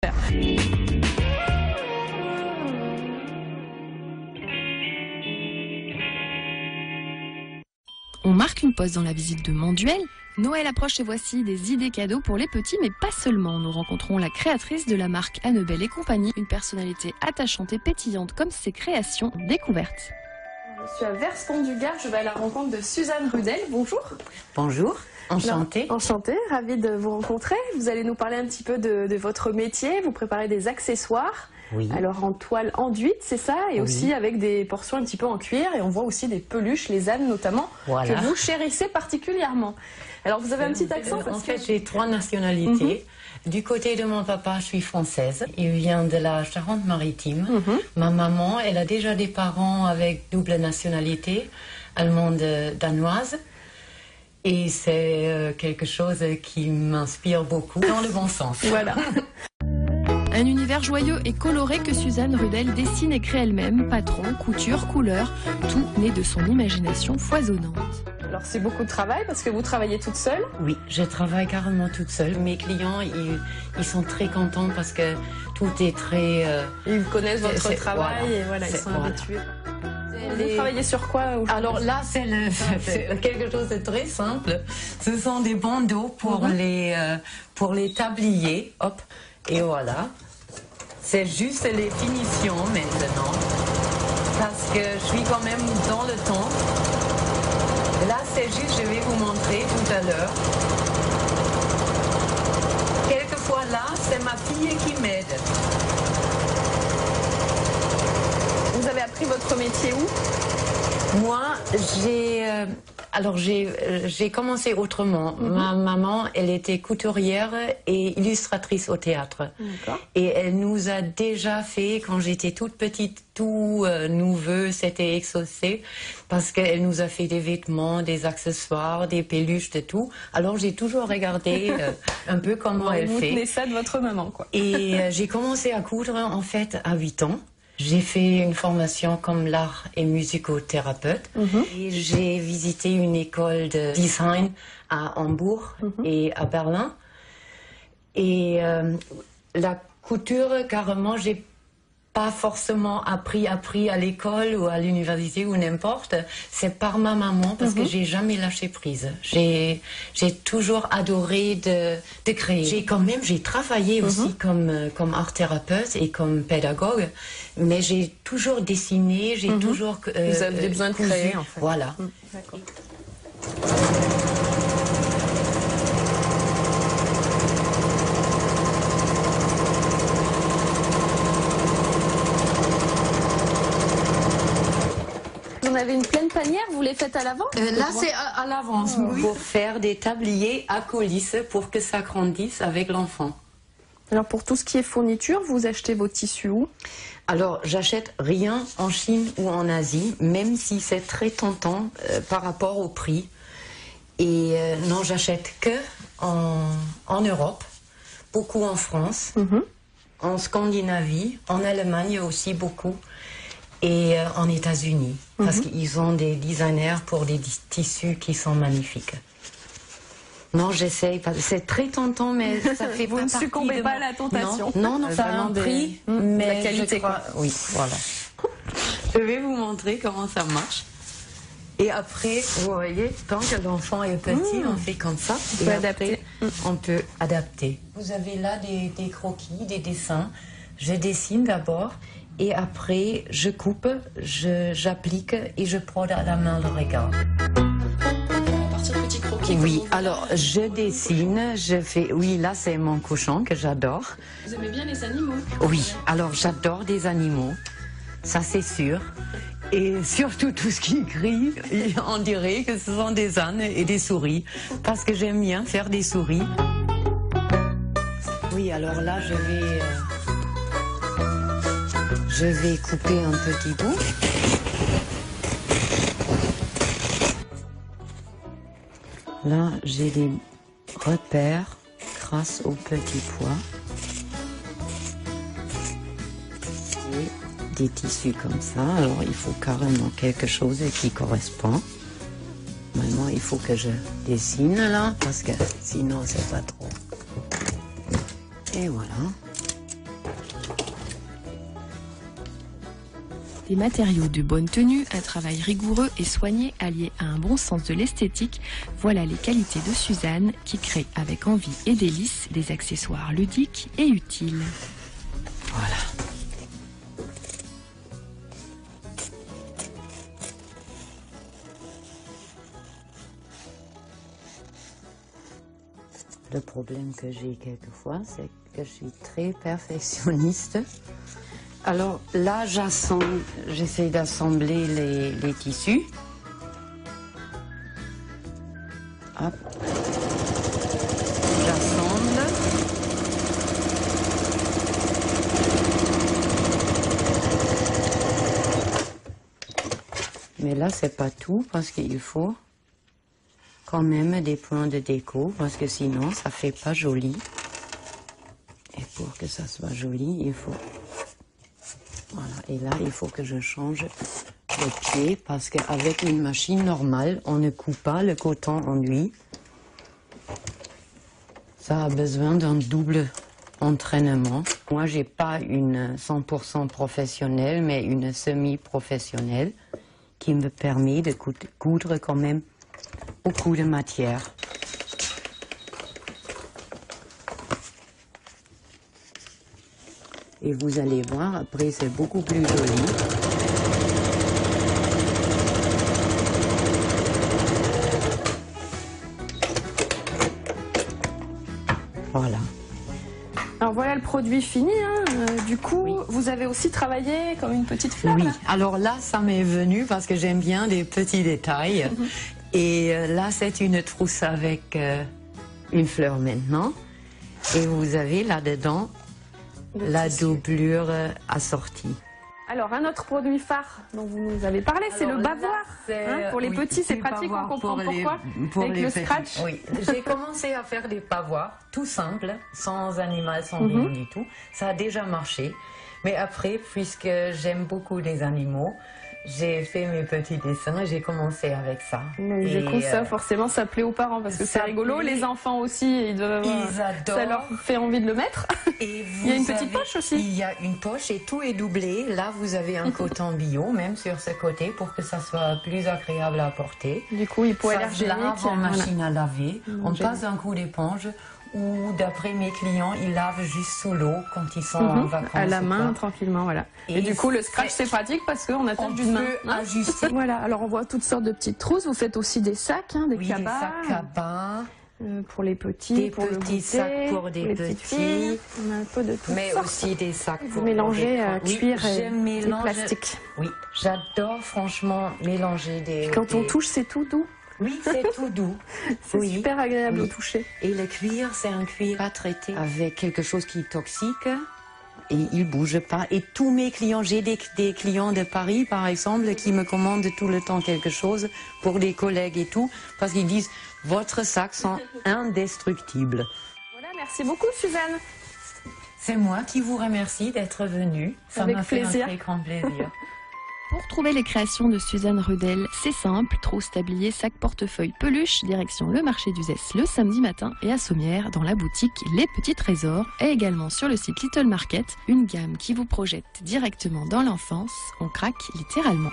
On marque une pause dans la visite de Monduel. Noël approche et voici des idées cadeaux pour les petits, mais pas seulement. Nous rencontrons la créatrice de la marque Annebelle et compagnie, une personnalité attachante et pétillante comme ses créations découvertes. Je suis à Verston-du-Gard, je vais à la rencontre de Suzanne Rudel. Bonjour. Bonjour, enchantée. Enchantée, ravie de vous rencontrer. Vous allez nous parler un petit peu de votre métier, vous préparez des accessoires. Oui. Alors en toile enduite, c'est ça, et oui. aussi avec des portions un petit peu en cuir, et on voit aussi des peluches, les ânes notamment, voilà, que vous chérissez particulièrement. Alors vous avez un petit accent parce En fait, j'ai 3 nationalités. Du côté de mon papa, je suis française. Il vient de la Charente-Maritime. Ma maman, elle a déjà des parents avec double nationalité, allemande, danoise. Et c'est quelque chose qui m'inspire beaucoup, dans le bon sens. Voilà. Un univers joyeux et coloré que Suzanne Rudel dessine et crée elle-même, patron, couture, couleur, tout né de son imagination foisonnante. Alors c'est beaucoup de travail parce que vous travaillez toute seule? Oui, je travaille carrément toute seule. Mes clients, ils sont très contents parce que tout est très... Ils connaissent votre travail, voilà, et voilà, ils sont habitués. Vous travaillez sur quoi? Alors là, c'est quelque chose de très simple. Ce sont des bandeaux pour les tabliers. Hop, et voilà. C'est juste les finitions maintenant. Parce que je suis quand même dans le temps. Là, c'est juste, je vais vous montrer tout à l'heure. Quelquefois là, c'est ma fille qui m'aide. Vous avez appris votre métier où? Moi, j'ai commencé autrement. Ma maman, elle était couturière et illustratrice au théâtre. Et elle nous a déjà fait, quand j'étais toute petite, tout nouveau, c'était exaucé, parce qu'elle nous a fait des vêtements, des accessoires, des peluches, de tout. Alors j'ai toujours regardé un peu comment elle fait. Vous tenez ça de votre maman, quoi. Et j'ai commencé à coudre, en fait, à 8 ans. J'ai fait une formation comme l'art et musicothérapeute. Et j'ai visité une école de design à Hambourg et à Berlin. Et la couture, carrément, j'ai pas forcément appris à l'école ou à l'université ou n'importe. C'est par ma maman parce que j'ai jamais lâché prise. J'ai toujours adoré de créer. J'ai travaillé aussi comme art thérapeute et comme pédagogue, mais j'ai toujours dessiné, j'ai toujours vous avez besoin de créer, en fait. Voilà. D'accord. Vous avez une pleine panière, vous les faites à l'avance? Là, c'est à l'avance. Pour faire des tabliers à coulisses pour que ça grandisse avec l'enfant. Alors pour tout ce qui est fourniture, vous achetez vos tissus où? Alors, j'achète rien en Chine ou en Asie, même si c'est très tentant par rapport au prix. Et non, j'achète que en Europe, beaucoup en France, en Scandinavie, en Allemagne aussi beaucoup, et en États-Unis, parce qu'ils ont des designers pour des tissus qui sont magnifiques. Non, j'essaye pas. C'est très tentant, mais ça fait Vous ne succombez pas à la tentation. Non, ça a un prix, mais la qualité, je crois... Oui, voilà. Je vais vous montrer comment ça marche. Et après, vous voyez, tant que l'enfant est petit, on fait comme ça. On peut adapter. On peut adapter. Vous avez là des croquis, des dessins. Je dessine d'abord. Et après, je coupe, j'applique et je prends à la main le regard. À partir de petits croquis. Oui, alors je dessine, je fais... Oui, là c'est mon cochon que j'adore. Vous aimez bien les animaux? Oui, alors j'adore des animaux, ça c'est sûr. Et surtout tout ce qui crie, on dirait que ce sont des ânes et des souris. Parce que j'aime bien faire des souris. Oui, alors là je vais couper un petit bout. Là, j'ai des repères grâce au petit pois. Et des tissus comme ça. Alors, il faut carrément quelque chose qui correspond. Maintenant, il faut que je dessine là, parce que sinon, c'est pas trop. Et voilà. Des matériaux de bonne tenue, un travail rigoureux et soigné allié à un bon sens de l'esthétique, voilà les qualités de Suzanne qui crée avec envie et délice des accessoires ludiques et utiles. Voilà. Le problème que j'ai quelquefois, c'est que je suis très perfectionniste. Alors là, j'essaie d'assembler les tissus. Hop. J'assemble. Mais là, c'est pas tout parce qu'il faut quand même des points de déco parce que sinon ça fait pas joli. Et pour que ça soit joli, il faut... Voilà, et là il faut que je change le pied parce qu'avec une machine normale, on ne coupe pas le coton en nuit. Ça a besoin d'un double entraînement. Moi, j'ai pas une 100% professionnelle, mais une semi-professionnelle qui me permet de coudre quand même beaucoup de matière. Et vous allez voir, après c'est beaucoup plus joli. Voilà. Alors voilà le produit fini, hein. Du coup, oui. Vous avez aussi travaillé comme une petite fleur. Oui, alors là, ça m'est venu parce que j'aime bien les petits détails. Et là, c'est une trousse avec une fleur maintenant. Et vous avez là-dedans la doublure assortie. Alors, un autre produit phare dont vous nous avez parlé, c'est le bavoir. Pour les petits, c'est pratique, on comprend pourquoi. Avec le scratch. Oui, j'ai commencé à faire des pavoirs, tout simple, sans animal, sans rien du tout. Ça a déjà marché. Mais après, puisque j'aime beaucoup les animaux, j'ai fait mes petits dessins et j'ai commencé avec ça. Du coup, ça, forcément, ça plaît aux parents parce que c'est rigolo. Les enfants aussi, ils adorent. Ça leur fait envie de le mettre. Et il y a une petite poche aussi. Il y a une poche et tout est doublé. Là, vous avez un coton bio, même sur ce côté, pour que ça soit plus agréable à porter. Du coup, il peut aller en machine à laver. On passe un coup d'éponge. Ou d'après mes clients, ils lavent juste sous l'eau quand ils sont en vacances. À la main, tranquillement, voilà. Et du coup, le scratch, c'est pratique parce qu'on attache d'une main. On peut ajuster. Voilà, alors on voit toutes sortes de petites trousses. Vous faites aussi des sacs, des cabas. Des sacs cabas. Pour les petits, pour petits sacs pour des petites filles. On a un peu de tout. Mais aussi des sacs pour... Vous mélangez cuir et plastique. Oui, j'adore franchement mélanger des... Quand on touche, c'est tout doux. Oui, c'est tout doux. C'est super agréable au toucher. Et le cuir, c'est un cuir pas traité avec quelque chose qui est toxique et il bouge pas. Et tous mes clients, j'ai des clients de Paris, par exemple, qui me commandent tout le temps quelque chose pour les collègues et tout, parce qu'ils disent « Votre sac sont indestructibles ». Voilà, merci beaucoup Suzanne. C'est moi qui vous remercie d'être venue. Ça m'a fait un très grand plaisir. Pour trouver les créations de Suzanne Rudel, c'est simple, trousse, tablier, sac, portefeuille, peluche, direction le marché d'Uzès le samedi matin et à Sommières dans la boutique Les Petits Trésors et également sur le site Little Market, une gamme qui vous projette directement dans l'enfance, on craque littéralement.